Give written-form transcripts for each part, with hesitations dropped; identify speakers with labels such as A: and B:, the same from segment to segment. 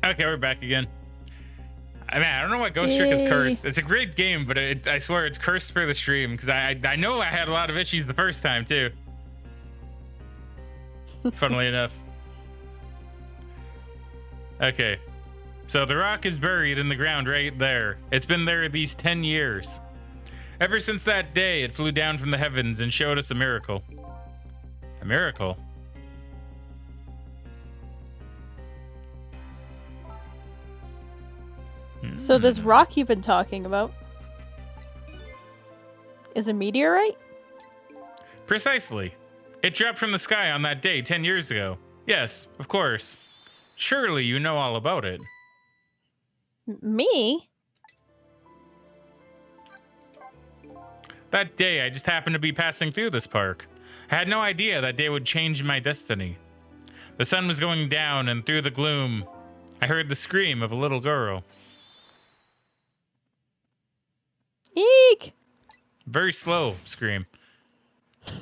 A: Okay, we're back again. I mean, I don't know what Ghost Trick is cursed. It's a great game, but I swear it's cursed for the stream because I know I had a lot of issues the first time too. Funnily enough. Okay, so the rock is buried in the ground right there. It's been there these 10 years. Ever since that day, it flew down from the heavens and showed us a miracle. A miracle?
B: So this rock you've been talking about is a meteorite?
A: Precisely. It dropped from the sky on that day 10 years ago. Yes, of course. Surely you know all about it.
B: Me?
A: That day, I just happened to be passing through this park. I had no idea that day would change my destiny. The sun was going down, and through the gloom, I heard the scream of a little girl.
B: Eek!
A: Very slow scream.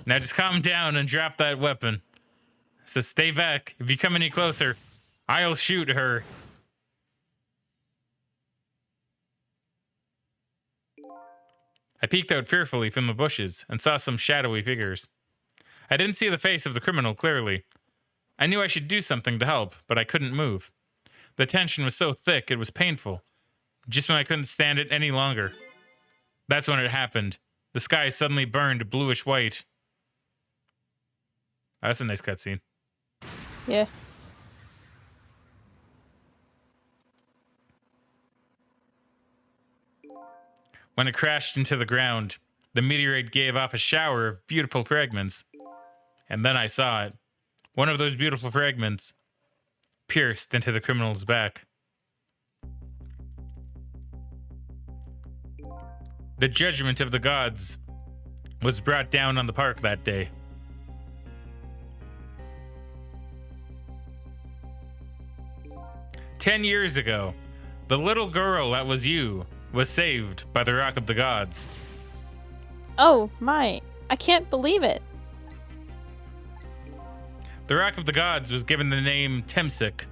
A: Now just calm down and drop that weapon. So stay back. If you come any closer, I'll shoot her. I peeked out fearfully from the bushes and saw some shadowy figures. I didn't see the face of the criminal clearly. I knew I should do something to help, but I couldn't move. The tension was so thick it was painful, just when I couldn't stand it any longer. That's when it happened. The sky suddenly burned bluish white. Oh, that's a nice cutscene.
B: Yeah.
A: When it crashed into the ground, the meteorite gave off a shower of beautiful fragments. And then I saw it. One of those beautiful fragments pierced into the criminal's back. The judgment of the gods was brought down on the park that day. "10 years ago, the little girl that was you was saved by the Rock of the Gods."
B: Oh, my. I can't believe it.
A: The Rock of the Gods was given the name Temsik,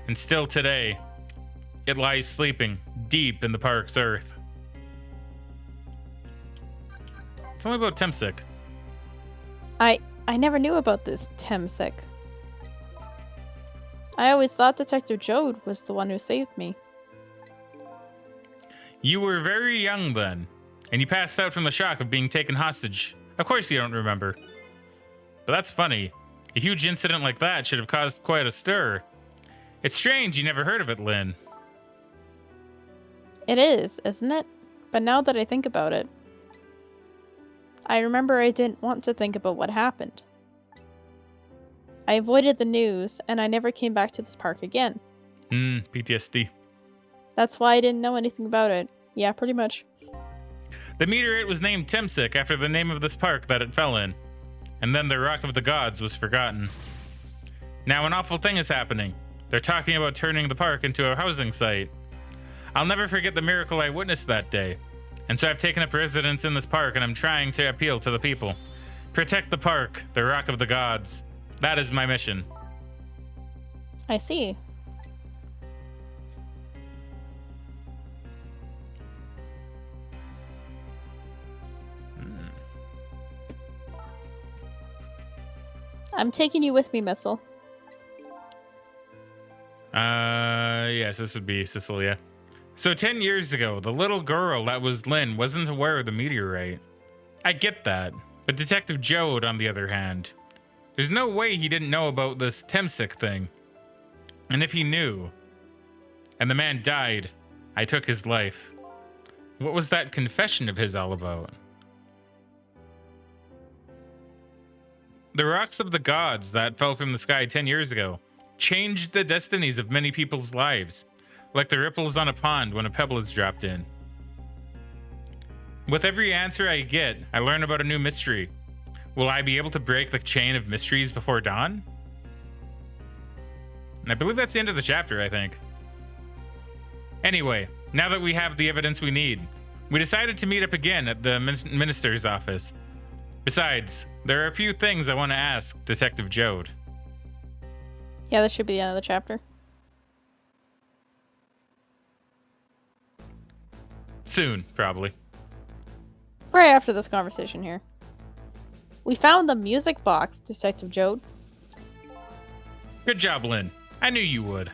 A: and still today, it lies sleeping deep in the park's earth. Tell me about Temsik.
B: I never knew about this Temsik. I always thought Detective Jode was the one who saved me.
A: You were very young then, and you passed out from the shock of being taken hostage. Of course you don't remember. But that's funny. A huge incident like that should have caused quite a stir. It's strange you never heard of it, Lynn.
B: It is, isn't it? But now that I think about it, I remember I didn't want to think about what happened. I avoided the news, and I never came back to this park again.
A: PTSD.
B: That's why I didn't know anything about it. Yeah, pretty much.
A: The meteorite was named Temsik after the name of this park that it fell in. And then the Rock of the Gods was forgotten. Now an awful thing is happening. They're talking about turning the park into a housing site. I'll never forget the miracle I witnessed that day. And so I've taken up residence in this park and I'm trying to appeal to the people. Protect the park, the Rock of the Gods. That is my mission.
B: I see. I'm taking you with me, Missile.
A: Yes, this would be Cecilia. So 10 years ago, the little girl that was Lynn wasn't aware of the meteorite. I get that, but Detective Jode, on the other hand, there's no way he didn't know about this Temsik thing. And if he knew, and the man died, I took his life. What was that confession of his all about? The rocks of the gods that fell from the sky 10 years ago changed the destinies of many people's lives, like the ripples on a pond when a pebble is dropped in. With every answer I get, I learn about a new mystery. Will I be able to break the chain of mysteries before dawn? And I believe that's the end of the chapter, I think. Anyway, now that we have the evidence we need, we decided to meet up again at the minister's office. Besides, there are a few things I want to ask Detective Jode.
B: Yeah, that should be the end of the chapter.
A: Soon, probably.
B: Right after this conversation here. We found the music box, Detective Jode.
A: Good job, Lynn. I knew you would.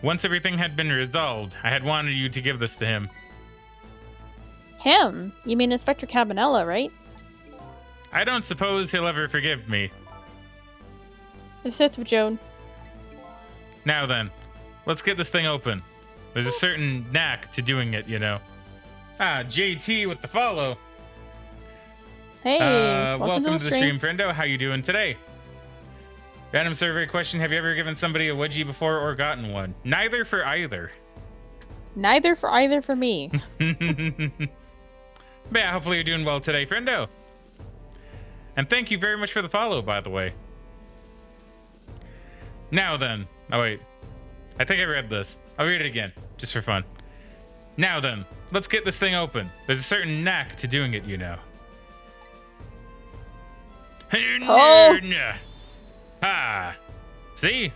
A: Once everything had been resolved, I had wanted you to give this to him.
B: Him? You mean Inspector Cabanella, right?
A: I don't suppose he'll ever forgive me.
B: Detective Jode.
A: Now then, let's get this thing open. There's a certain knack to doing it, you know. Ah, JT with the follow.
B: Hey,
A: welcome to the stream, friendo. How you doing today? Random survey question: have you ever given somebody a wedgie before or gotten one? Neither for either.
B: Neither for either for me.
A: But yeah, hopefully you're doing well today, friendo. And thank you very much for the follow, by the way. Now then. Oh, wait. I think I read this. I'll read it again, just for fun. Now then, let's get this thing open. There's a certain knack to doing it, you know.
B: Oh.
A: Ah. See?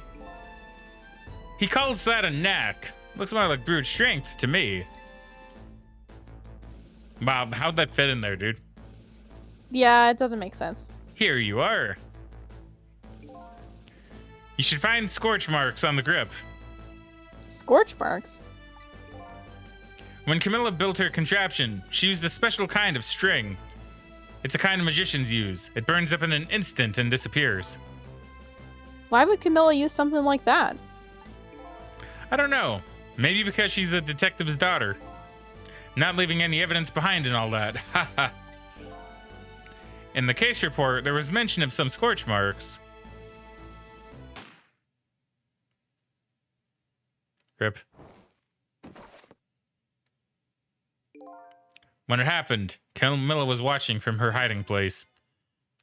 A: He calls that a knack. Looks more like brute strength to me. Wow, how'd that fit in there, dude?
B: Yeah, it doesn't make sense.
A: Here you are. You should find scorch marks on the grip.
B: Scorch marks?
A: When Camilla built her contraption, she used a special kind of string. It's a kind magicians use. It burns up in an instant and disappears.
B: Why would Camilla use something like that?
A: I don't know. Maybe because she's a detective's daughter. Not leaving any evidence behind and all that. Haha. In the case report, there was mention of some scorch marks. Rip. When it happened, Camilla was watching from her hiding place.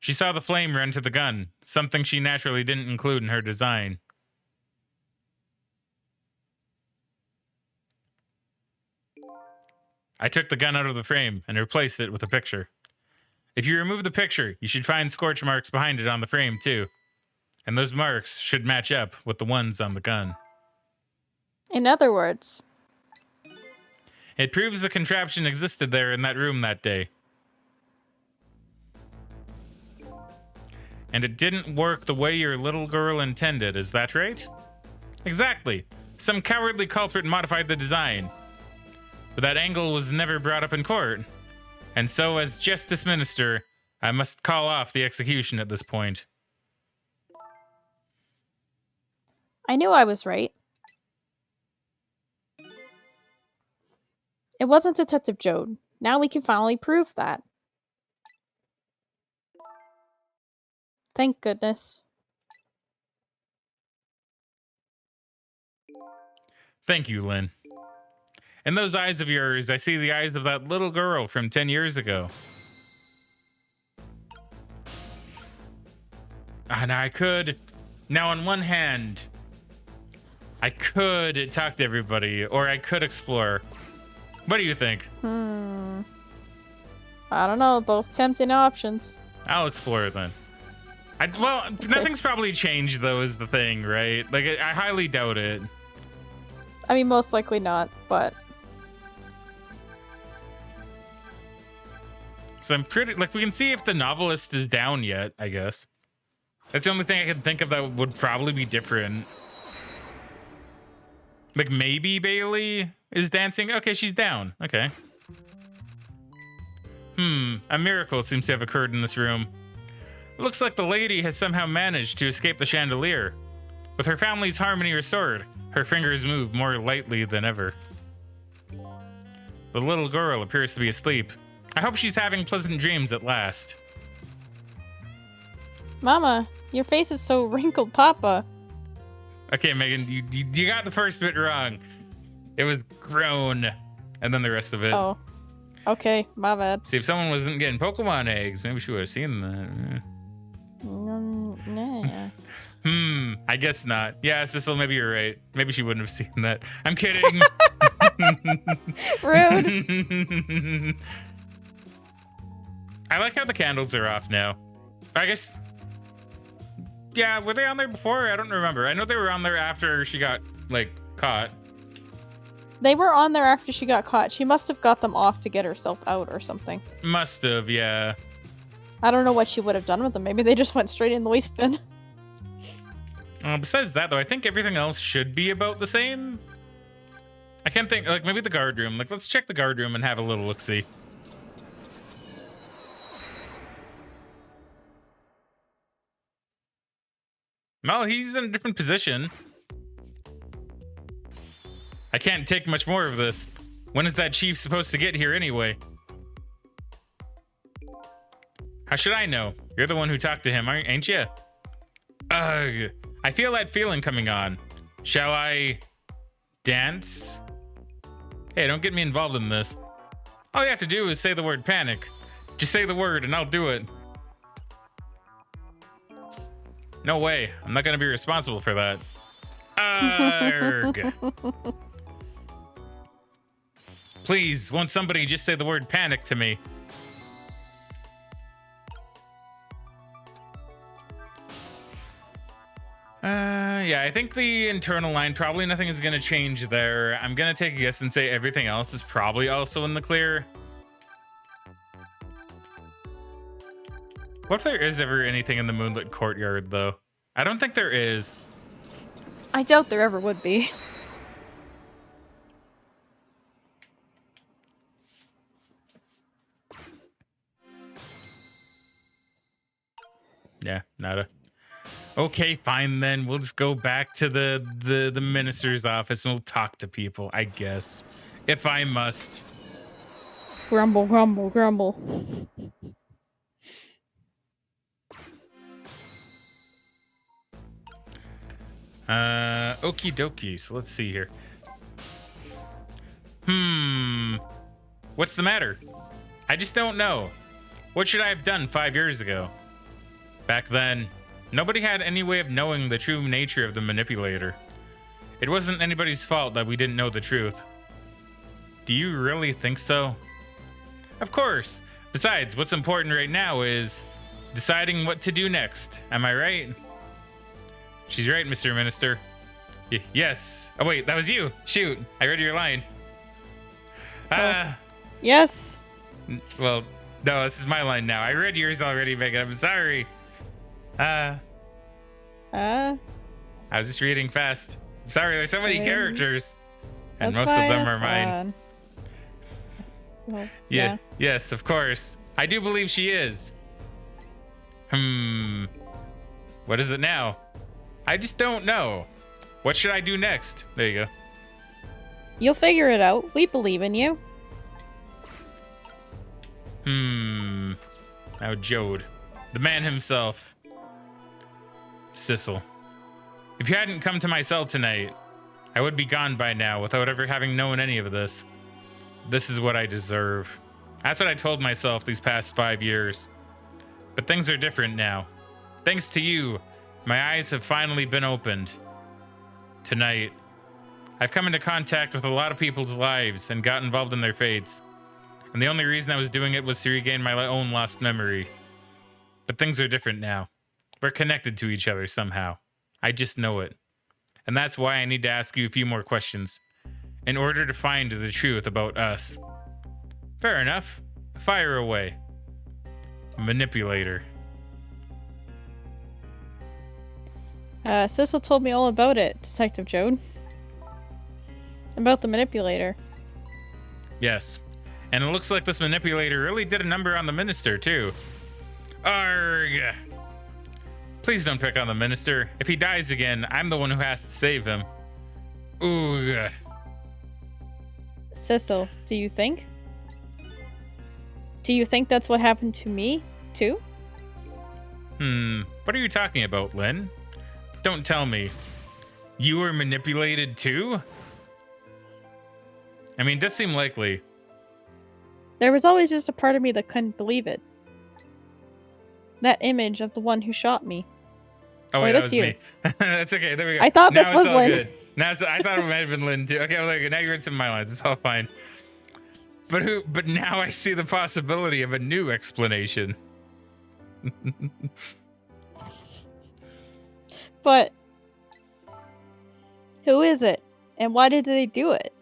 A: She saw the flame run to the gun, something she naturally didn't include in her design. I took the gun out of the frame and replaced it with a picture. If you remove the picture, you should find scorch marks behind it on the frame too. And those marks should match up with the ones on the gun.
B: In other words,
A: it proves the contraption existed there in that room that day. And it didn't work the way your little girl intended, is that right? Exactly. Some cowardly culprit modified the design. But that angle was never brought up in court. And so, as Justice Minister, I must call off the execution at this point.
B: I knew I was right. It wasn't Detective Jode. Now we can finally prove that. Thank goodness.
A: Thank you, Lynn. In those eyes of yours, I see the eyes of that little girl from 10 years ago. And I could... Now, on one hand, I could talk to everybody, or I could explore. What do you think?
B: I don't know. Both tempting options.
A: I'll explore then. Well, okay. Nothing's probably changed, though, is the thing, right? Like, I highly doubt it.
B: I mean, most likely not, but...
A: So I'm pretty... Like, we can see if the novelist is down yet, I guess. That's the only thing I can think of that would probably be different. Like, maybe Bailey is dancing? Okay, she's down. Okay. A miracle seems to have occurred in this room. It looks like the lady has somehow managed to escape the chandelier. With her family's harmony restored, her fingers move more lightly than ever. The little girl appears to be asleep. I hope she's having pleasant dreams at last.
B: Mama, your face is so wrinkled, Papa.
A: Okay, Megan, you got the first bit wrong. It was grown, and then the rest of it.
B: Oh, okay, my bad.
A: See, if someone wasn't getting Pokemon eggs, maybe she would have seen that.
B: Nah.
A: I guess not. Yeah, Cecil, maybe you're right. Maybe she wouldn't have seen that. I'm kidding.
B: Rude.
A: I like how the candles are off now. I guess... Yeah, were they on there before? I don't remember. I know they were on there after she got, like, caught.
B: They were on there after she got caught. She must have got them off to get herself out or something.
A: Must have, yeah.
B: I don't know what she would have done with them. Maybe they just went straight in the waste bin.
A: Besides that, though, I think everything else should be about the same. I can't think, like, maybe the guard room. Like, let's check the guard room and have a little look-see. Well, he's in a different position. I can't take much more of this. When is that chief supposed to get here anyway? How should I know? You're the one who talked to him, ain't you? Ugh. I feel that feeling coming on. Shall I dance? Hey, don't get me involved in this. All you have to do is say the word panic. Just say the word and I'll do it. No way. I'm not gonna be responsible for that. Arrgh. Please, won't somebody just say the word panic to me? Yeah, I think the internal line, probably nothing is going to change there. I'm going to take a guess and say everything else is probably also in the clear. What if there is ever anything in the Moonlit Courtyard, though? I don't think there is.
B: I doubt there ever would be.
A: Yeah, nada. Okay, fine then. We'll just go back to the minister's office and we'll talk to people, I guess. If I must.
B: Grumble, grumble, grumble.
A: Okie dokie. So let's see here. What's the matter? I just don't know. What should I have done 5 years ago? Back then, nobody had any way of knowing the true nature of the manipulator. It wasn't anybody's fault that we didn't know the truth. Do you really think so? Of course. Besides, what's important right now is deciding what to do next. Am I right? She's right, Mr. Minister. Yes. Oh, wait, that was you. Shoot, I read your line.
B: Yes.
A: Well, no, this is my line now. I read yours already, Megan. I'm sorry. I was just reading fast. I'm sorry, there's so many characters. And most of them are mine.
B: Well,
A: yeah. Yes, of course. I do believe she is. What is it now? I just don't know. What should I do next? There you go.
B: You'll figure it out. We believe in you.
A: Now Jode. The man himself. Sissel. If you hadn't come to my cell tonight, I would be gone by now without ever having known any of this. This is what I deserve. That's what I told myself these past 5 years. But things are different now. Thanks to you, my eyes have finally been opened. Tonight, I've come into contact with a lot of people's lives and got involved in their fates. And the only reason I was doing it was to regain my own lost memory. But things are different now. We're connected to each other somehow. I just know it. And that's why I need to ask you a few more questions in order to find the truth about us. Fair enough. Fire away. Manipulator.
B: Sissel told me all about it, Detective Jode. About the manipulator.
A: Yes. And it looks like this manipulator really did a number on the minister, too. Arrgh. Please don't pick on the minister. If he dies again, I'm the one who has to save him. Ooh.
B: Sissel, do you think? Do you think that's what happened to me, too?
A: What are you talking about, Lynn? Don't tell me. You were manipulated, too? I mean, it does seem likely.
B: There was always just a part of me that couldn't believe it. That image of the one who shot me.
A: Oh, wait, that was me. That's okay. There we go.
B: I thought
A: now
B: this was
A: all
B: Lynn.
A: Good. I thought it might have been Lynn too. Okay, well, there you go. Now you're in some of my lines. It's all fine. But now I see the possibility of a new explanation.
B: But who is it? And why did they do it?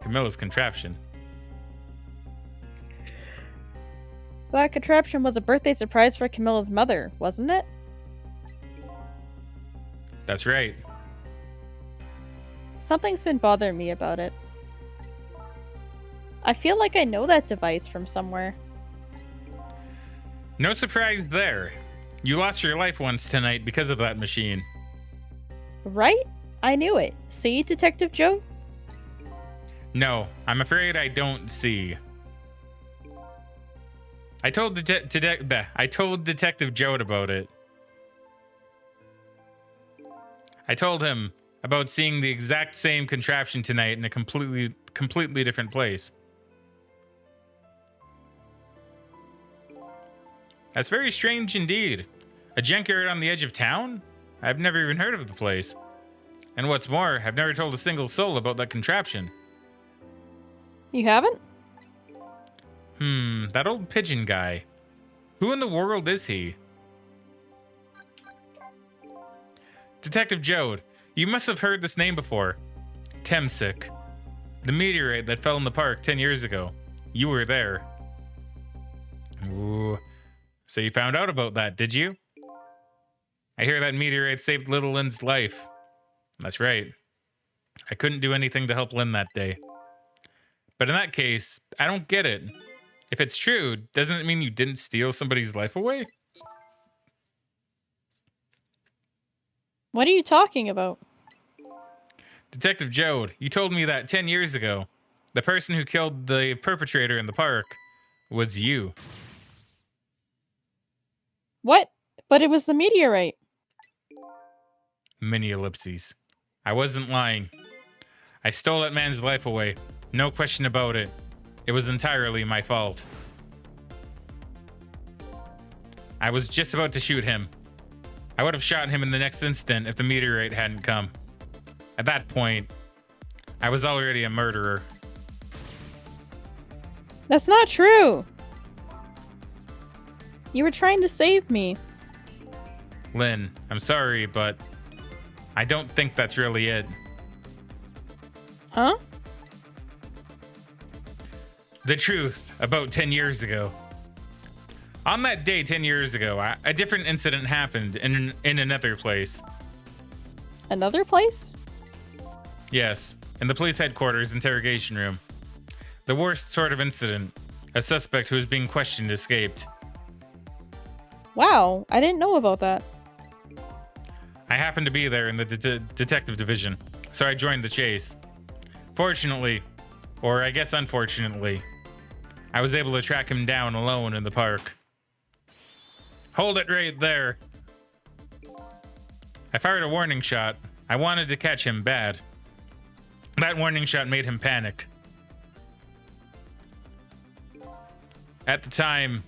A: Camilla's contraption.
B: That contraption was a birthday surprise for Camilla's mother, wasn't it?
A: That's right.
B: Something's been bothering me about it. I feel like I know that device from somewhere.
A: No surprise there. You lost your life once tonight because of that machine.
B: Right? I knew it. See, Detective Joe?
A: No, I'm afraid I don't see. I told Detective Joe about it. I told him about seeing the exact same contraption tonight in a completely different place. That's very strange indeed. A junkyard on the edge of town? I've never even heard of the place. And what's more, I've never told a single soul about that contraption.
B: You haven't?
A: That old pigeon guy. Who in the world is he? Detective Jode, you must have heard this name before. Temsik. The meteorite that fell in the park 10 years ago. You were there. Ooh. So you found out about that, did you? I hear that meteorite saved little Lynn's life. That's right. I couldn't do anything to help Lynn that day. But in that case, I don't get it. If it's true, doesn't it mean you didn't steal somebody's life away?
B: What are you talking about?
A: Detective Jode, you told me that 10 years ago, the person who killed the perpetrator in the park was you.
B: What? But it was the meteorite.
A: Mini ellipses. I wasn't lying. I stole that man's life away. No question about it. It was entirely my fault. I was just about to shoot him. I would have shot him in the next instant if the meteorite hadn't come. At that point, I was already a murderer.
B: That's not true. You were trying to save me.
A: Lynn, I'm sorry, but I don't think that's really it.
B: Huh?
A: The truth about 10 years ago. On that day 10 years ago, a different incident happened in another place.
B: Another place?
A: Yes, in the police headquarters interrogation room. The worst sort of incident. A suspect who was being questioned escaped.
B: Wow, I didn't know about that.
A: I happened to be there in the detective division, so I joined the chase. Fortunately, or I guess unfortunately, I was able to track him down alone in the park. Hold it right there. I fired a warning shot. I wanted to catch him bad. That warning shot made him panic. At the time,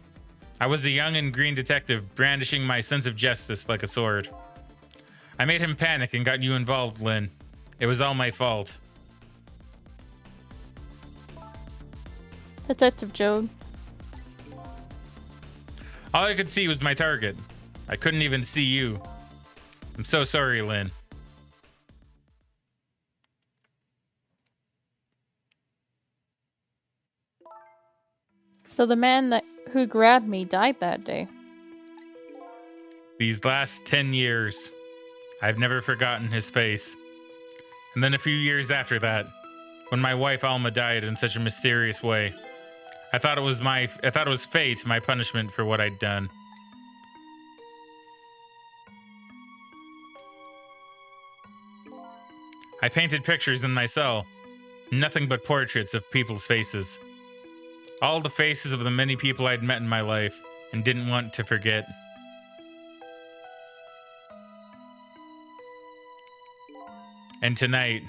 A: I was a young and green detective brandishing my sense of justice like a sword. I made him panic and got you involved, Lynn. It was all my fault.
B: Detective Joe.
A: All I could see was my target. I couldn't even see you. I'm so sorry, Lynn.
B: So the man who grabbed me died that day.
A: These last 10 years, I've never forgotten his face. And then a few years after that, when my wife Alma died in such a mysterious way, I thought it was fate, my punishment for what I'd done. I painted pictures in my cell, nothing but portraits of people's faces. All the faces of the many people I'd met in my life and didn't want to forget. And tonight,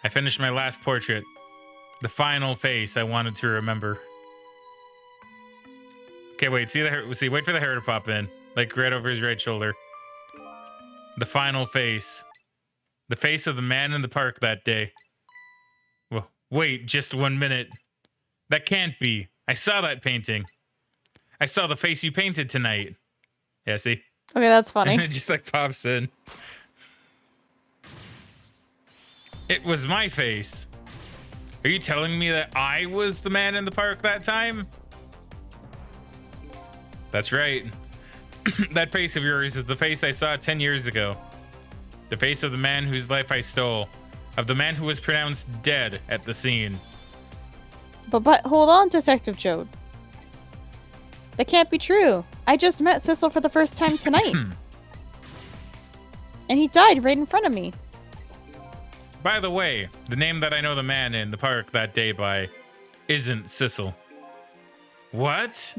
A: I finished my last portrait, the final face I wanted to remember. Okay, wait, wait for the hair to pop in, like right over his right shoulder. The final face. The face of the man in the park that day. Well, wait just 1 minute. That can't be. I saw that painting. I saw the face you painted tonight. Yeah, see?
B: Okay, that's funny.
A: And it just like pops in. It was my face. Are you telling me that I was the man in the park that time? That's right. That face of yours is the face I saw 10 years ago. The face of the man whose life I stole. Of the man who was pronounced dead at the scene.
B: But hold on, Detective Jode. That can't be true. I just met Sissel for the first time tonight. And he died right in front of me.
A: By the way, the name that I know the man in the park that day by isn't Sissel. What?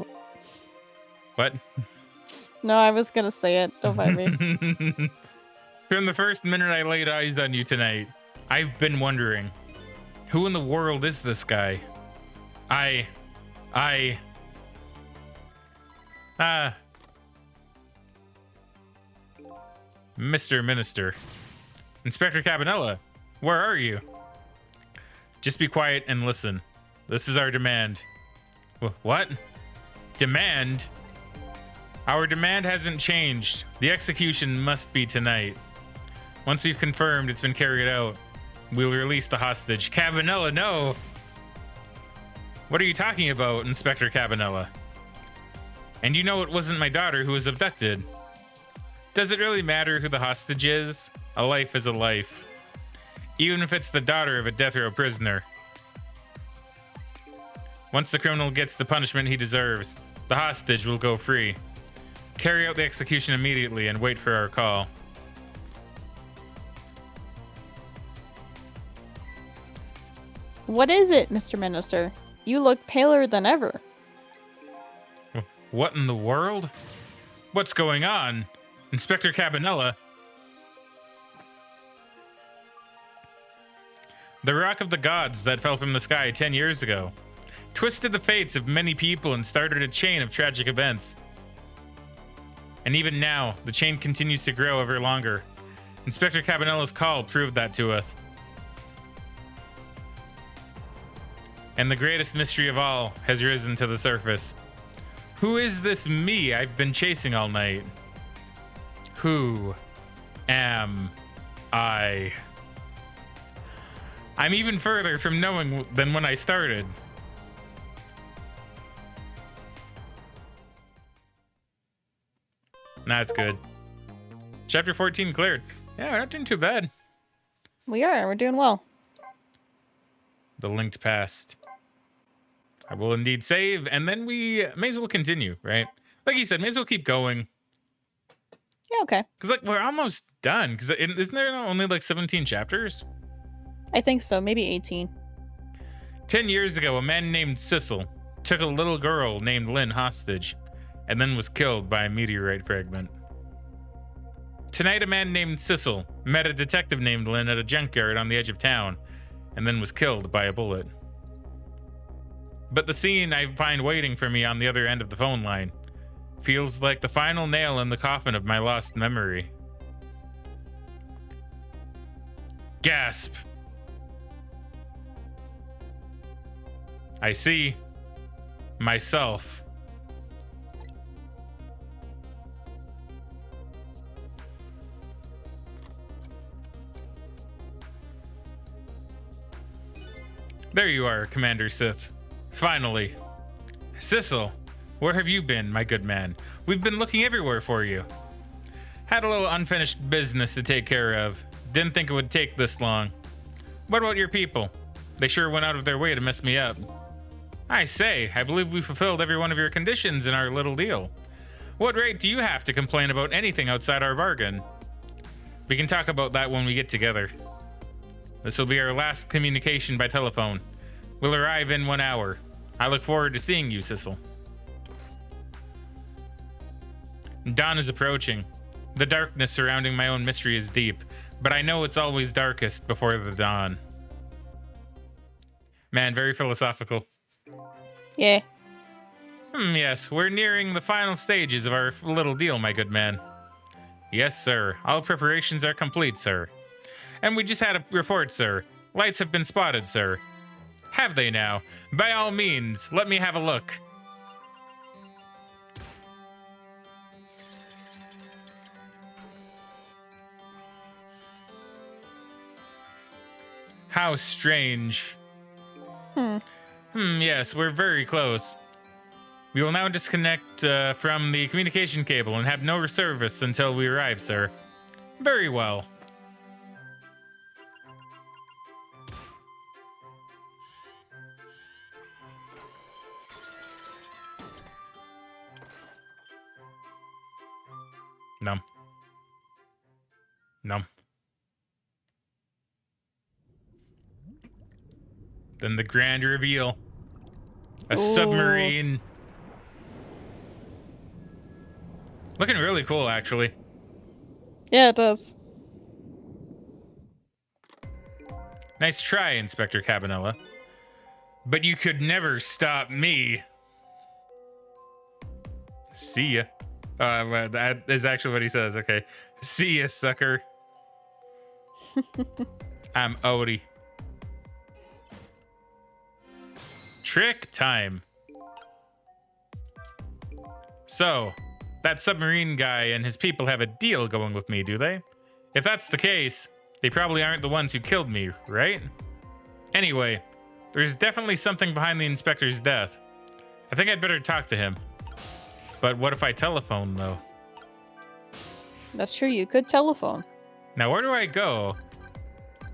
A: What?
B: No, I was gonna say it. Don't mind me.
A: From the first minute I laid eyes on you tonight, I've been wondering, who in the world is this guy? Mr. Minister. Inspector Cabanella, where are you? Just be quiet and listen. This is our demand. What? Demand? Our demand hasn't changed. The execution must be tonight. Once we've confirmed it's been carried out, we'll release the hostage. Cabanella, no! What are you talking about, Inspector Cabanella? And you know it wasn't my daughter who was abducted. Does it really matter who the hostage is? A life is a life. Even if it's the daughter of a death row prisoner. Once the criminal gets the punishment he deserves, the hostage will go free. Carry out the execution immediately and wait for our call.
B: What is it, Mr. Minister? You look paler than ever.
A: What in the world? What's going on? Inspector Cabanella? The rock of the gods that fell from the sky 10 years ago twisted the fates of many people and started a chain of tragic events. And even now, the chain continues to grow ever longer. Inspector Cabanella's call proved that to us. And the greatest mystery of all has risen to the surface. Who is this me I've been chasing all night? Who am I? I'm even further from knowing than when I started. That's good. Chapter 14 cleared. Yeah, we're not doing too bad.
B: We are. We're doing well.
A: The linked past. I will indeed save, and then we may as well continue, right? Like you said, may as well keep going.
B: Yeah, okay.
A: Because, like, we're almost done. Because isn't there only, like, 17 chapters?
B: I think so. Maybe 18.
A: 10 years ago, a man named Sissel took a little girl named Lynn hostage, and then was killed by a meteorite fragment. Tonight, a man named Sissel met a detective named Lynn at a junkyard on the edge of town, and then was killed by a bullet. But the scene I find waiting for me on the other end of the phone line feels like the final nail in the coffin of my lost memory. Gasp! I see myself. There you are, Commander Sith. Finally. Sissel, where have you been, my good man? We've been looking everywhere for you. Had a little unfinished business to take care of. Didn't think it would take this long. What about your people? They sure went out of their way to mess me up. I say, I believe we fulfilled every one of your conditions in our little deal. What right do you have to complain about anything outside our bargain? We can talk about that when we get together. This will be our last communication by telephone. We'll arrive in 1 hour. I look forward to seeing you, Sissel. Dawn is approaching. The darkness surrounding my own mystery is deep, but I know it's always darkest before the dawn. Man, very philosophical.
B: Yeah.
A: Yes, we're nearing the final stages of our little deal, my good man. Yes, sir. All preparations are complete, sir. And we just had a report, sir. Lights have been spotted, sir. Have they now? By all means, let me have a look. How strange. Yes, we're very close. We will now disconnect from the communication cable and have no service until we arrive, sir. Very well. Num. Num. Then the grand reveal. A submarine. Looking really cool, actually.
B: Yeah, it does.
A: Nice try, Inspector Cabanella. But you could never stop me. See ya. Well, that is actually what he says. Okay. See ya, sucker. I'm Odie. Trick time. So, that submarine guy and his people have a deal going with me, do they? If that's the case, they probably aren't the ones who killed me, right? Anyway, there's definitely something behind the inspector's death. I think I'd better talk to him. But what if I telephone, though?
B: That's true, you could telephone.
A: Now, where do I go?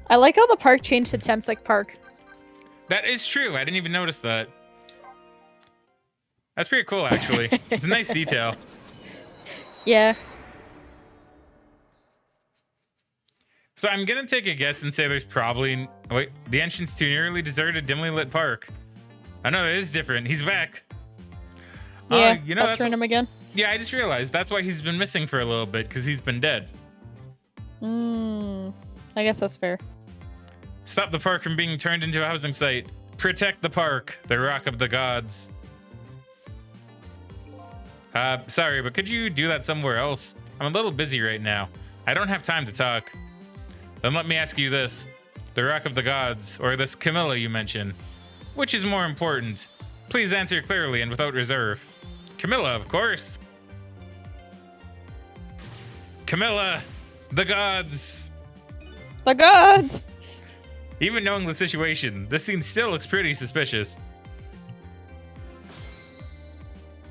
B: I like how the park changed to Temsek Park.
A: That is true. I didn't even notice that. That's pretty cool, actually. It's a nice detail.
B: Yeah.
A: So I'm gonna take a guess and say there's probably... Wait, the entrance to an eerily deserted, dimly lit park. I know that is different. He's back.
B: Yeah,
A: you know,
B: that's random again.
A: Yeah, I just realized that's why he's been missing for a little bit, because he's been dead.
B: I guess that's fair.
A: Stop the park from being turned into a housing site. Protect the park, the rock of the gods. Sorry, but could you do that somewhere else? I'm a little busy right now. I don't have time to talk. Then let me ask you this. The rock of the gods, or this Camilla you mentioned. Which is more important? Please answer clearly and without reserve. Camilla, of course. Camilla, the gods.
B: The gods!
A: Even knowing the situation, this scene still looks pretty suspicious.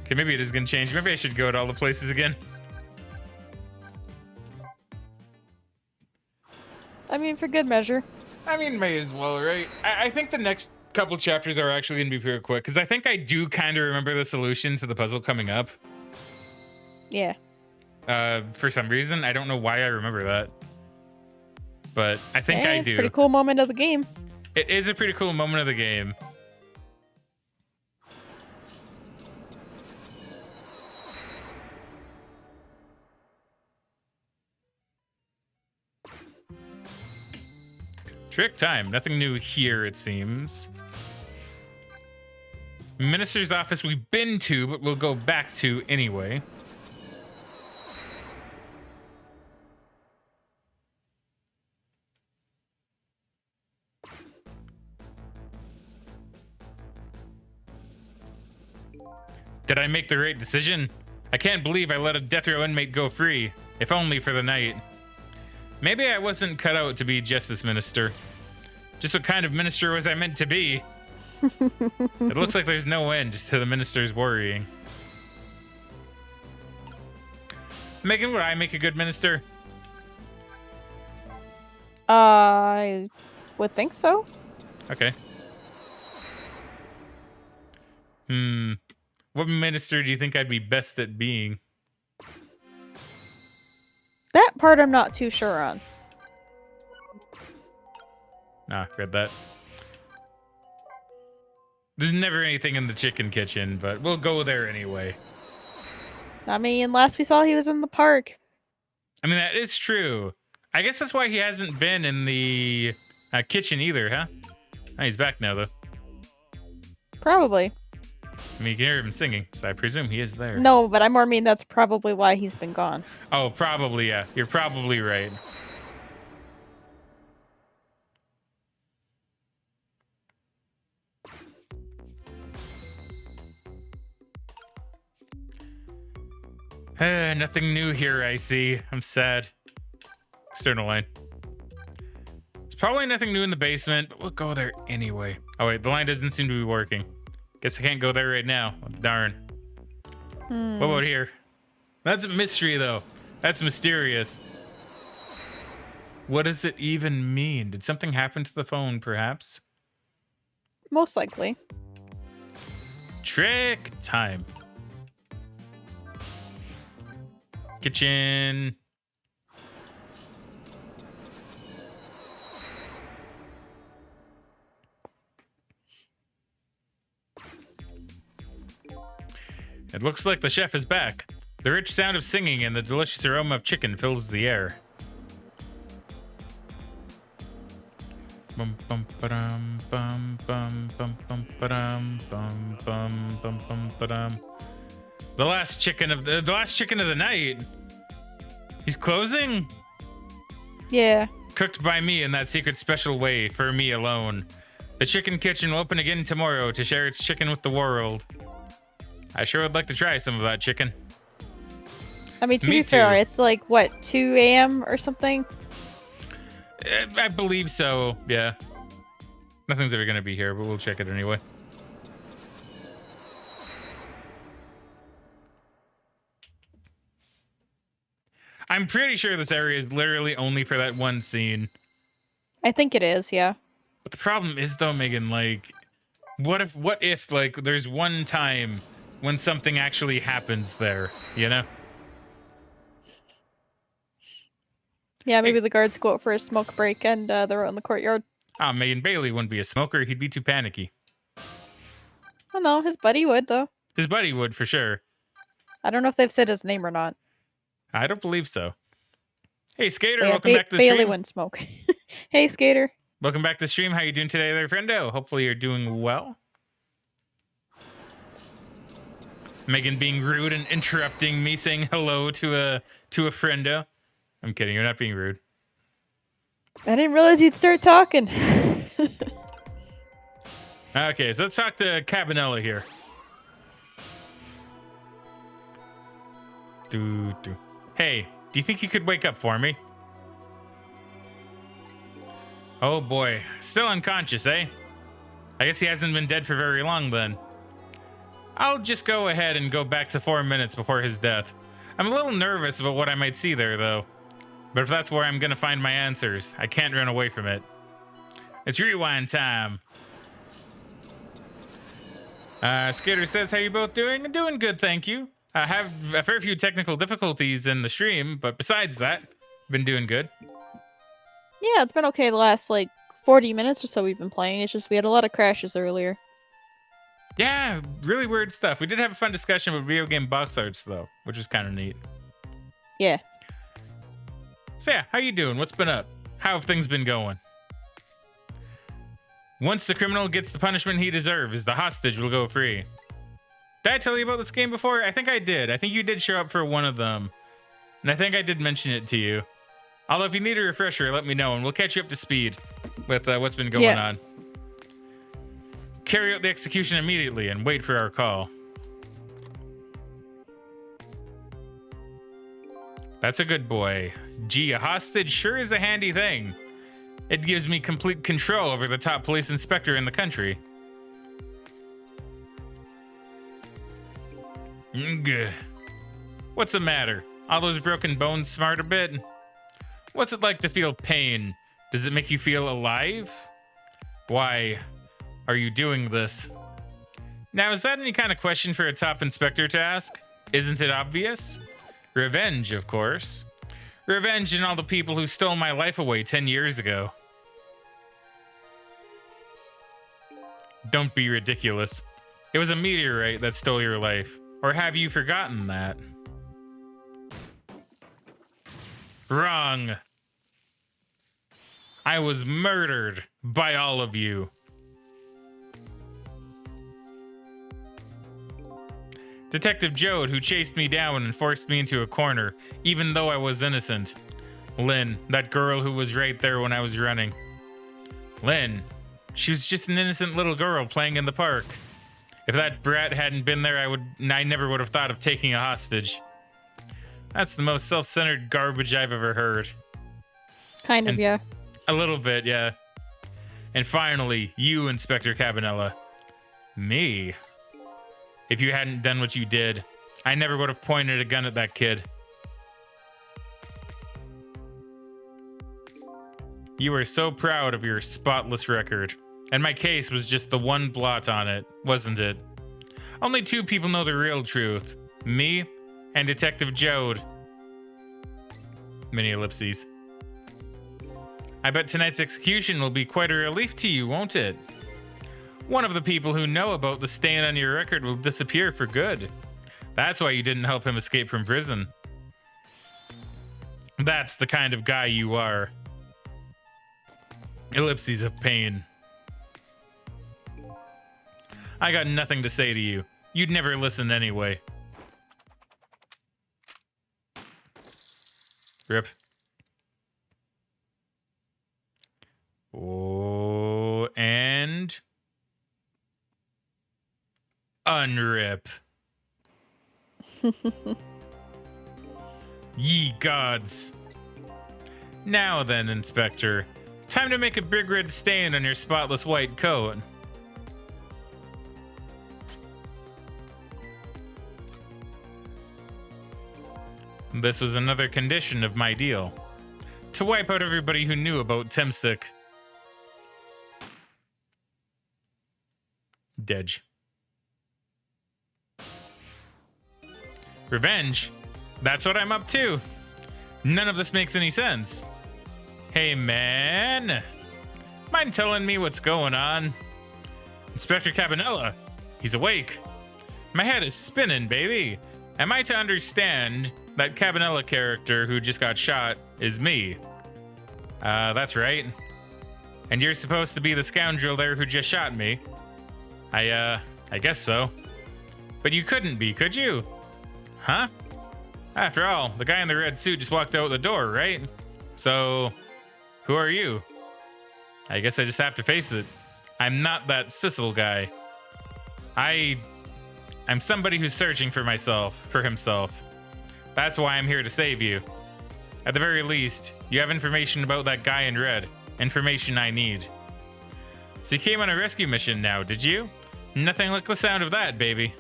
A: Okay, maybe it is gonna change. Maybe I should go to all the places again.
B: I mean, for good measure.
A: I mean, may as well, right? I think the next couple chapters are actually gonna be pretty quick, because I think I do kind of remember the solution to the puzzle coming up.
B: Yeah.
A: For some reason, I don't know why I remember that. But I think I
B: It's
A: do.
B: a pretty cool moment of the game.
A: It is a pretty cool moment of the game. Trick time. Nothing new here, it seems. Minister's office we've been to, but we'll go back to anyway. Did I make the right decision? I can't believe I let a death row inmate go free, if only for the night. Maybe I wasn't cut out to be Justice Minister. Just what kind of minister was I meant to be? It looks like there's no end to the minister's worrying. Megan, would I make a good minister?
B: I would think so.
A: Okay. What minister do you think I'd be best at being?
B: That part I'm not too sure on.
A: Ah, read that. There's never anything in the chicken kitchen, but we'll go there anyway.
B: I mean, last we saw he was in the park.
A: I mean, that is true. I guess that's why he hasn't been in the kitchen either, huh? Oh, he's back now, though.
B: Probably.
A: I mean, you can hear him singing, so I presume he is there.
B: No, but I more mean that's probably why he's been gone.
A: Oh, probably, yeah. You're probably right. Nothing new here, I see. I'm sad. External line. It's Probably nothing new in the basement, but we'll go there anyway. Oh wait, the line doesn't seem to be working. Guess I can't go there right now. Oh, darn. What about here? That's a mystery though. That's mysterious. What does it even mean? Did something happen to the phone, perhaps?
B: Most likely.
A: Trick time. Kitchen. It looks like the chef is back. The rich sound of singing and the delicious aroma of chicken fills the air. Bum bum ba-dum, bum bum bum bum ba-dum, bum bum bum bum ba-dum. The last chicken of the night. He's closing?
B: Yeah.
A: Cooked by me in that secret special way for me alone. The chicken kitchen will open again tomorrow to share its chicken with the world. I sure would like to try some of that chicken.
B: I mean, to
A: Me
B: be fair,
A: too.
B: it's like, what, 2 a.m. or something?
A: I believe so, yeah. Nothing's ever gonna be here, but we'll check it anyway. I'm pretty sure this area is literally only for that one scene.
B: I think it is, yeah.
A: But the problem is though, Megan, like, what if like there's one time when something actually happens there, you know?
B: Yeah, maybe the guards go out for a smoke break and they're out in the courtyard.
A: Ah, Megan Bailey wouldn't be a smoker, he'd be too panicky.
B: Oh no, his buddy would, though.
A: His buddy would, for sure.
B: I don't know if they've said his name or not.
A: I don't believe so. Hey, Skater,
B: But yeah,
A: welcome back to the
B: Bailey
A: stream.
B: wouldn't smoke. Hey, Skater.
A: Welcome back to the stream. How you doing today there, friendo? Hopefully you're doing well. Megan being rude and interrupting me saying hello to a friendo. I'm kidding, you're not being rude.
B: I didn't realize you'd start talking.
A: Okay, so let's talk to Cabanella here. Hey, do you think you could wake up for me? Oh boy, still unconscious, eh? I guess he hasn't been dead for very long then. I'll just go ahead and go back to 4 minutes before his death. I'm a little nervous about what I might see there, though. But if that's where I'm gonna find my answers, I can't run away from it. It's rewind time. Skater says, how you both doing? Doing good, thank you. I have a fair few technical difficulties in the stream, but besides that, been doing good.
B: Yeah, it's been okay the last, like, 40 minutes or so we've been playing. It's just we had a lot of crashes earlier.
A: Yeah, really weird stuff. We did have a fun discussion about video game box arts, though, which is kind of neat.
B: Yeah.
A: So yeah, how you doing? What's been up? How have things been going? Once the criminal gets the punishment he deserves, the hostage will go free. Did I tell you about this game before? I think I did. I think you did show up for one of them. And I think I did mention it to you. Although if you need a refresher, let me know and we'll catch you up to speed with what's been going on. Carry out the execution immediately and wait for our call. That's a good boy. Gee, a hostage sure is a handy thing. It gives me complete control over the top police inspector in the country. What's the matter? All those broken bones smart a bit? What's it like to feel pain? Does it make you feel alive? Why are you doing this? Now, is that any kind of question for a top inspector to ask? Isn't it obvious? Revenge, of course. Revenge on all the people who stole my life away 10 years ago. Don't be ridiculous. It was a meteorite that stole your life. Or have you forgotten that? Wrong. I was murdered by all of you. Detective Jode, who chased me down and forced me into a corner, even though I was innocent. Lynn, that girl who was right there when I was running. Lynn, she was just an innocent little girl playing in the park. If that brat hadn't been there, I never would have thought of taking a hostage. That's the most self-centered garbage I've ever heard.
B: Kind of, yeah.
A: A little bit, yeah. And finally, you, Inspector Cabanela. Me? If you hadn't done what you did, I never would have pointed a gun at that kid. You were so proud of your spotless record, and my case was just the one blot on it, wasn't it? Only two people know the real truth. Me and Detective Jode. Many ellipses. I bet tonight's execution will be quite a relief to you, won't it? One of the people who know about the stain on your record will disappear for good. That's why you didn't help him escape from prison. That's the kind of guy you are. Ellipses of pain. I got nothing to say to you. You'd never listen anyway. Rip. Oh, and unrip. Ye gods. Now then, Inspector. Time to make a big red stain on your spotless white coat. This was another condition of my deal. To wipe out everybody who knew about Temsic. Dej. Revenge? That's what I'm up to. None of this makes any sense. Hey, man. Mind telling me what's going on? Inspector Cabanela. He's awake. My head is spinning, baby. Am I to understand that Cabanela character who just got shot is me? That's right. And you're supposed to be the scoundrel there who just shot me. I guess so. But you couldn't be, could you? Huh? After all, the guy in the red suit just walked out the door, right? So, who are you? I guess I just have to face it. I'm not that Sissel guy. I'm somebody who's searching for himself. That's why I'm here to save you. At the very least, you have information about that guy in red. Information I need. So you came on a rescue mission now, did you? Nothing like the sound of that, baby.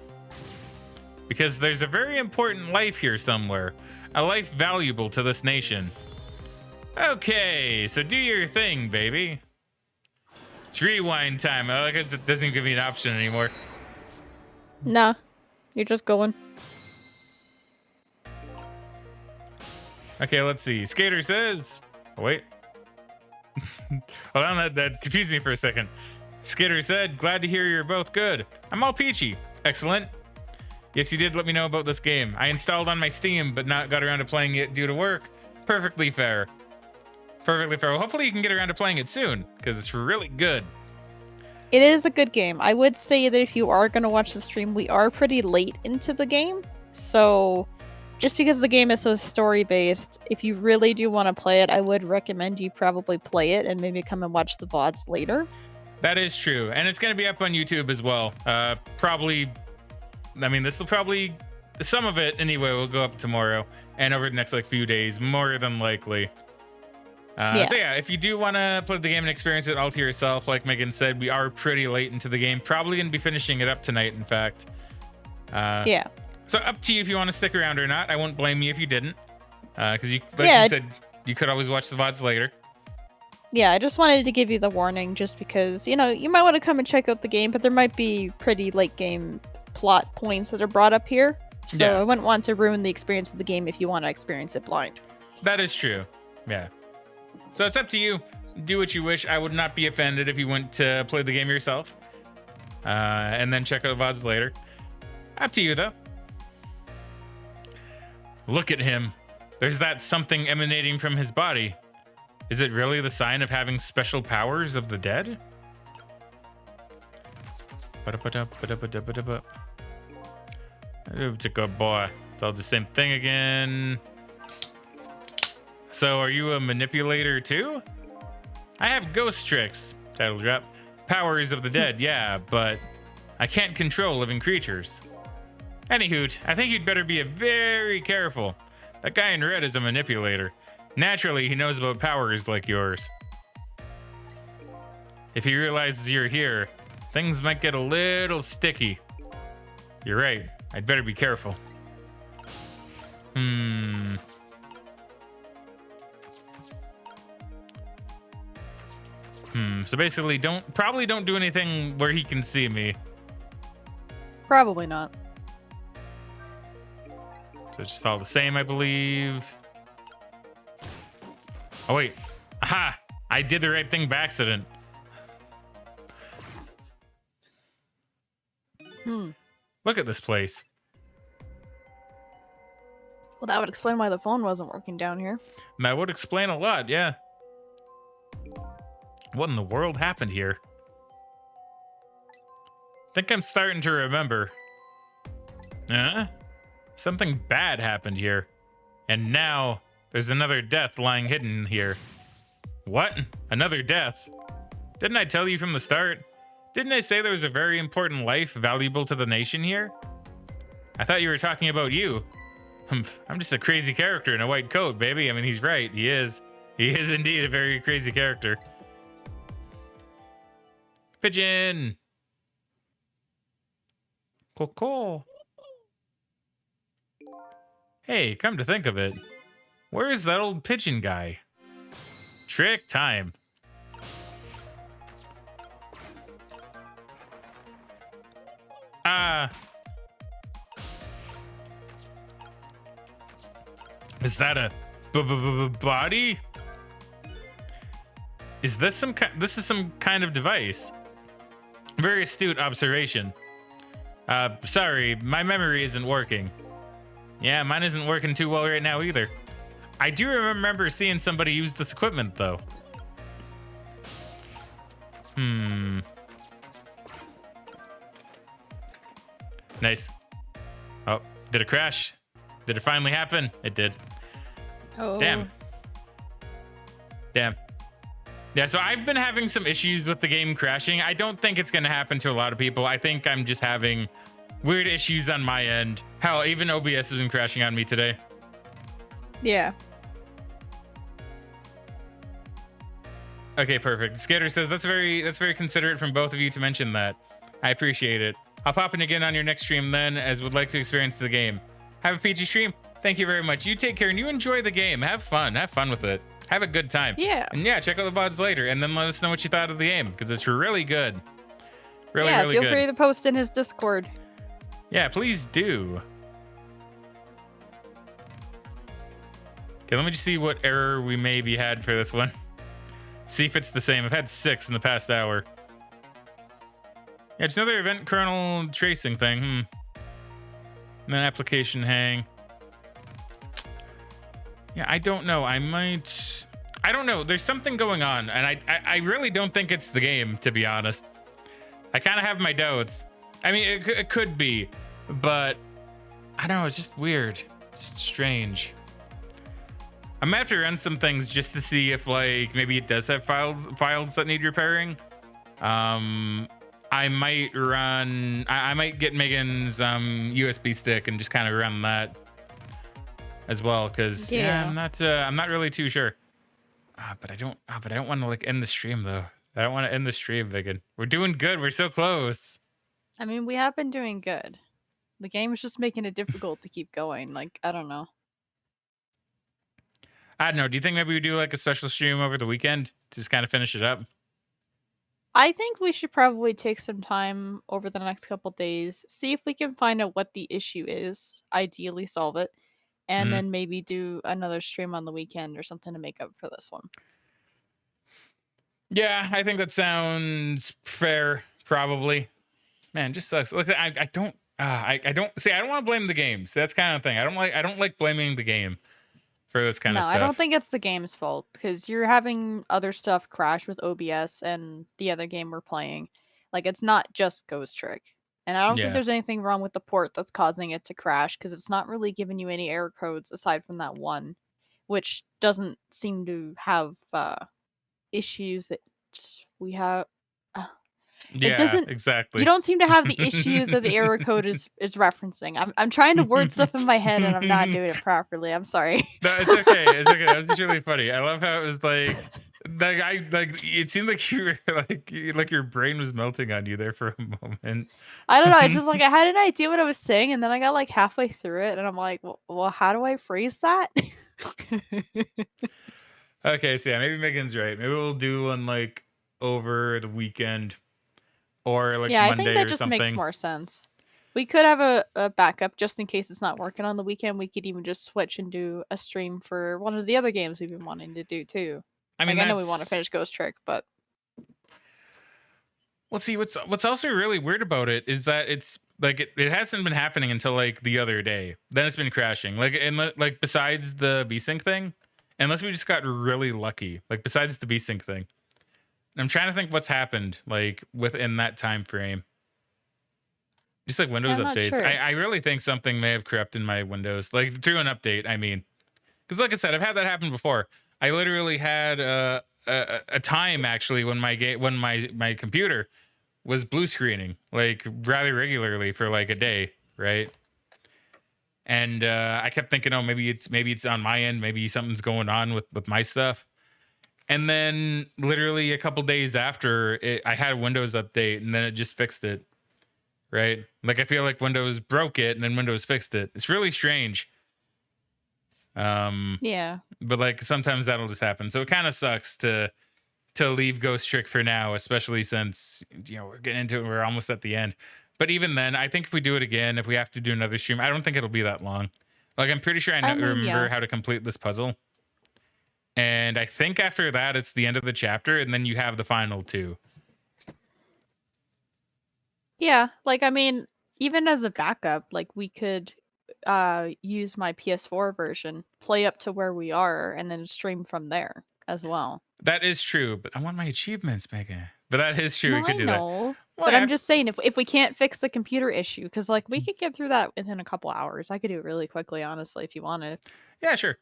A: Because there's a very important life here somewhere. A life valuable to this nation. Okay, so do your thing, baby. It's rewind time. I guess it doesn't give me an option anymore.
B: Nah, you're just going.
A: Okay, let's see. Skater says... Oh, wait. Hold on, that confused me for a second. Skater said, glad to hear you're both good. I'm all peachy. Excellent. Yes, you did let me know about this game. I installed on my Steam, but not got around to playing it due to work. Perfectly fair. Perfectly fair. Well, hopefully you can get around to playing it soon, because it's really good.
B: It is a good game. I would say that if you are going to watch the stream, we are pretty late into the game. So, just because the game is so story-based, if you really do want to play it, I would recommend you probably play it and maybe come and watch the VODs later.
A: That is true. And it's going to be up on YouTube as well. Probably... I mean, this will probably, some of it anyway, will go up tomorrow and over the next few days, more than likely. So yeah, if you do want to play the game and experience it all to yourself, like Megan said, we are pretty late into the game. Probably going to be finishing it up tonight, in fact.
B: Yeah.
A: So up to you if you want to stick around or not. I won't blame you if you didn't. Because you said, you could always watch the VODs later.
B: Yeah, I just wanted to give you the warning just because, you might want to come and check out the game, but there might be pretty late game plot points that are brought up here, so yeah. I wouldn't want to ruin the experience of the game if you want to experience it blind.
A: That is true. Yeah. So it's up to you. Do what you wish. I would not be offended if you went to play the game yourself, and then check out the VODs later. Up to you, though. Look at him. There's that something emanating from his body. Is it really the sign of having special powers of the dead? It's a good boy. It's all the same thing again. So are you a manipulator too? I have ghost tricks. Title drop. Powers of the dead, yeah, but I can't control living creatures. Anyhoot, I think you'd better be very careful. That guy in red is a manipulator. Naturally, he knows about powers like yours. If he realizes you're here, things might get a little sticky. You're right. I'd better be careful. So basically, probably don't do anything where he can see me.
B: Probably not.
A: So it's just all the same, I believe. Oh, wait. Aha! I did the right thing by accident. Look at this place.
B: Well, that would explain why the phone wasn't working down here.
A: That would explain a lot, yeah. What in the world happened here? Think I'm starting to remember. Something bad happened here. And now there's another death lying hidden here. What? Another death? Didn't I tell you from the start? Didn't I say there was a very important life valuable to the nation here? I thought you were talking about you. I'm just a crazy character in a white coat, baby. I mean, he's right. He is. He is indeed a very crazy character. Pigeon! Cool. Hey, come to think of it, where is that old pigeon guy? Trick time. Is that a body? Is this this is some kind of device? Very astute observation. Sorry, my memory isn't working. Yeah, mine isn't working too well right now either. I do remember seeing somebody use this equipment, though. Nice. Oh, did it crash? Did it finally happen? It did.
B: Oh.
A: Damn. Yeah, so I've been having some issues with the game crashing. I don't think it's going to happen to a lot of people. I think I'm just having weird issues on my end. Hell, even OBS has been crashing on me today.
B: Yeah.
A: Okay, perfect. Skater says that's very considerate from both of you to mention that. I appreciate it. I'll pop in again on your next stream then, as would like to experience the game. Have a PG stream. Thank you very much. You take care and you enjoy the game. Have fun with it. Have a good time.
B: Yeah.
A: And yeah, check out the VODs later and then let us know what you thought of the game, because it's really good. Really
B: feel
A: good.
B: free to post in his Discord.
A: Yeah, please do. Okay, let me just see what error we maybe had for this one. See if it's the same. I've had 6 in the past hour. Yeah, it's another event kernel tracing thing. And then application hang. Yeah, I don't know. I don't know. There's something going on, and I really don't think it's the game, to be honest. I kind of have my doubts. I mean, it could be, but I don't know. It's just weird. It's just strange. I'm gonna have to run some things just to see if, like, maybe it does have files that need repairing. I might get Megan's USB stick and just kind of run that as well, because I'm not really too sure. But I don't want to, like, end the stream though. I don't want to end the stream, Megan. We're doing good. We're so close.
B: I mean, we have been doing good. The game is just making it difficult to keep going. Like, I don't know.
A: I don't know. Do you think maybe we do like a special stream over the weekend to just kind of finish it up?
B: I think we should probably take some time over the next couple days, see if we can find out what the issue is, ideally solve it, and then maybe do another stream on the weekend or something to make up for this one.
A: Yeah, I think that sounds fair. Probably. Man, it just sucks. Look, I don't want to blame the games. That's kind of thing. I don't like blaming the game for this kind of stuff.
B: No, I don't think it's the game's fault, because you're having other stuff crash with OBS and the other game we're playing. Like, it's not just Ghost Trick. And I don't think there's anything wrong with the port that's causing it to crash, because it's not really giving you any error codes aside from that one, which doesn't seem to have issues that we have. It doesn't
A: exactly.
B: You don't seem to have the issues that the error code is referencing. I'm trying to word stuff in my head and I'm not doing it properly. I'm sorry.
A: No, it's okay. It's okay. That was just really funny. I love how it was like It seemed like you were like your brain was melting on you there for a moment.
B: I don't know. It's just like I had an idea what I was saying, and then I got like halfway through it, and I'm like, well, how do I phrase that?
A: Okay, so yeah, maybe Megan's right. Maybe we'll do one like over the weekend or like
B: Yeah, I think
A: Monday
B: that
A: or
B: just makes
A: something.
B: more sense. We could have a backup just in case it's not working on the weekend. We could even just switch and do a stream for one of the other games we've been wanting to do too.
A: I mean,
B: Like I know we want to
A: that's
B: finish Ghost Trick, but
A: well. See, what's also really weird about it is that it's like it hasn't been happening until like the other day. Then it's been crashing. Like besides the VSync thing, unless we just got really lucky. Like besides the VSync thing, I'm trying to think what's happened like within that time frame. Just like
B: yeah,
A: Windows
B: I'm not
A: updates.
B: sure.
A: I really think something may have corrupted my Windows, like through an update. I mean, because like I said, I've had that happen before. I literally had a time actually when my computer was blue screening like rather regularly for like a day, right? And I kept thinking, oh, maybe it's on my end, maybe something's going on with my stuff. And then literally a couple days after, I had a Windows update, and then it just fixed it, right? Like I feel like Windows broke it, and then Windows fixed it. It's really strange. Um,
B: Yeah.
A: but like sometimes that'll just happen. So it kind of sucks to leave Ghost Trick for now, especially since we're getting into it. We're almost at the end. But even then, I think if we do it again, if we have to do another stream, I don't think it'll be that long. Like I'm pretty sure I
B: I mean,
A: remember
B: yeah.
A: how to complete this puzzle, and I think after that it's the end of the chapter, and then you have the final two.
B: Yeah, like I mean, even as a backup, like we could use my PS4 version, play up to where we are, and then stream from there as well.
A: That is true, but I want my achievements, Megan. But that is true. We
B: No,
A: could
B: I
A: do that.
B: know.
A: Well,
B: But I'm
A: yeah,
B: just saying if we can't fix the computer issue, because like we could get through that within a couple hours. I could do it really quickly, honestly, if you wanted.
A: yeah, sure.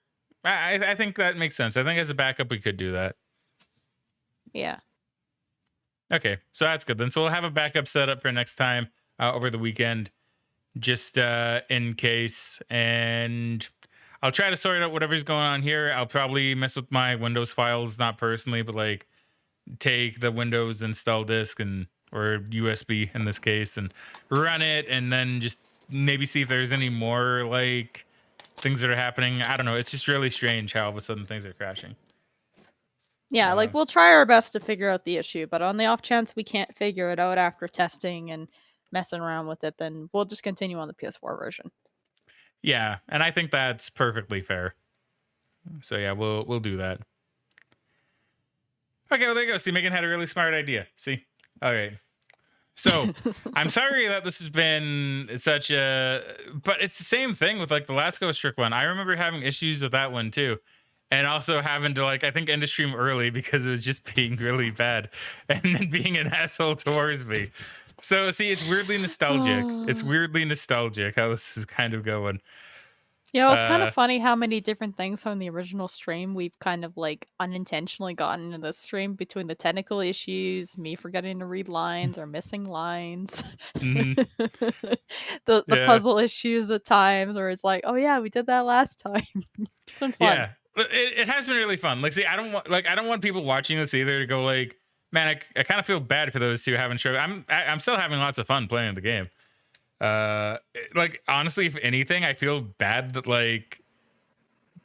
A: I think that makes sense. I think as a backup we could do that.
B: Yeah.
A: Okay, so that's good then. So we'll have a backup set up for next time over the weekend, just in case. And I'll try to sort out whatever's going on here. I'll probably mess with my Windows files, not personally, but like take the Windows install disk and or USB in this case and run it, and then just maybe see if there's any more like things that are happening. I don't know. It's just really strange how all of a sudden things are crashing.
B: Yeah,
A: Uh,
B: like we'll try our best to figure out the issue, but on the off chance we can't figure it out after testing and messing around with it, then we'll just continue on the PS4 version.
A: yeah, and I think that's perfectly fair. So yeah, we'll do that. Okay, well there you go. See, Megan had a really smart idea. See, all right. So I'm sorry that this has been such a, but it's the same thing with like the last Ghost Trick one. I remember having issues with that one too, and also having to like I think end the stream early because it was just being really bad, and then being an asshole towards me. So see, it's weirdly nostalgic. It's weirdly nostalgic how this is kind of going.
B: It's kind of
A: Uh,
B: funny how many different things from the original stream we've kind of like unintentionally gotten in this stream between the technical issues, me forgetting to read lines or missing lines,
A: mhm,
B: the
A: yeah.
B: puzzle issues at times where it's like, oh yeah, we did that last time. It's been fun.
A: Yeah, it has been really fun. Like, see, I don't want people watching this either to go like, man, I kind of feel bad for those who haven't showed. I'm still having lots of fun playing the game. Like honestly, if anything, I feel bad that like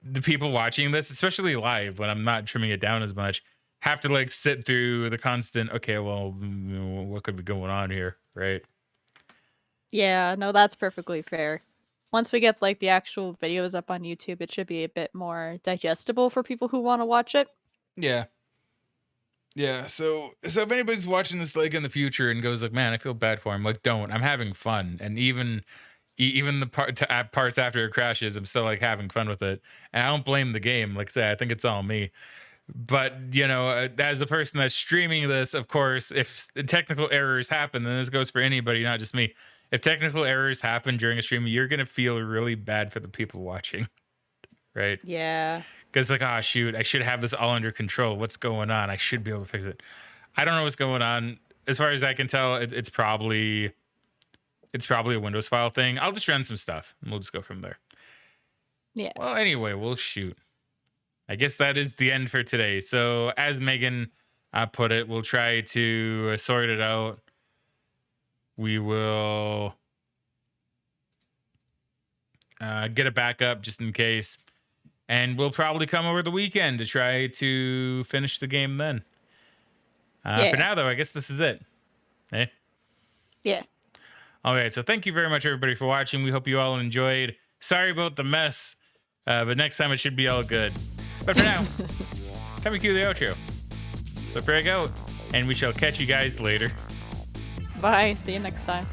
A: the people watching this, especially live when I'm not trimming it down as much, have to like sit through the constant. Okay, well, what could be going on here, right?
B: Yeah, no, that's perfectly fair. Once we get like the actual videos up on YouTube, it should be a bit more digestible for people who want to watch it.
A: Yeah. Yeah, so if anybody's watching this like in the future and goes like, "Man, I feel bad for him," like, don't. I'm having fun, and even the parts after it crashes, I'm still like having fun with it, and I don't blame the game. Like I say, I think it's all me. But as the person that's streaming this, of course, if technical errors happen, then this goes for anybody, not just me. If technical errors happen during a stream, you're gonna feel really bad for the people watching, right?
B: Yeah.
A: Because like, oh shoot, I should have this all under control. What's going on? I should be able to fix it. I don't know what's going on. As far as I can tell, it's probably a Windows file thing. I'll just run some stuff and we'll just go from there.
B: Yeah.
A: Well, anyway, we'll shoot. I guess that is the end for today. So, as Megan put it, we'll try to sort it out. We will get a backup just in case. And we'll probably come over the weekend to try to finish the game then.
B: Yeah.
A: For now, though, I guess this is it. Hey?
B: Yeah.
A: Okay, so thank you very much, everybody, for watching. We hope you all enjoyed. Sorry about the mess, but next time it should be all good. But for now, time to cue the outro. So Frag out, and we shall catch you guys later.
B: Bye. See you next time.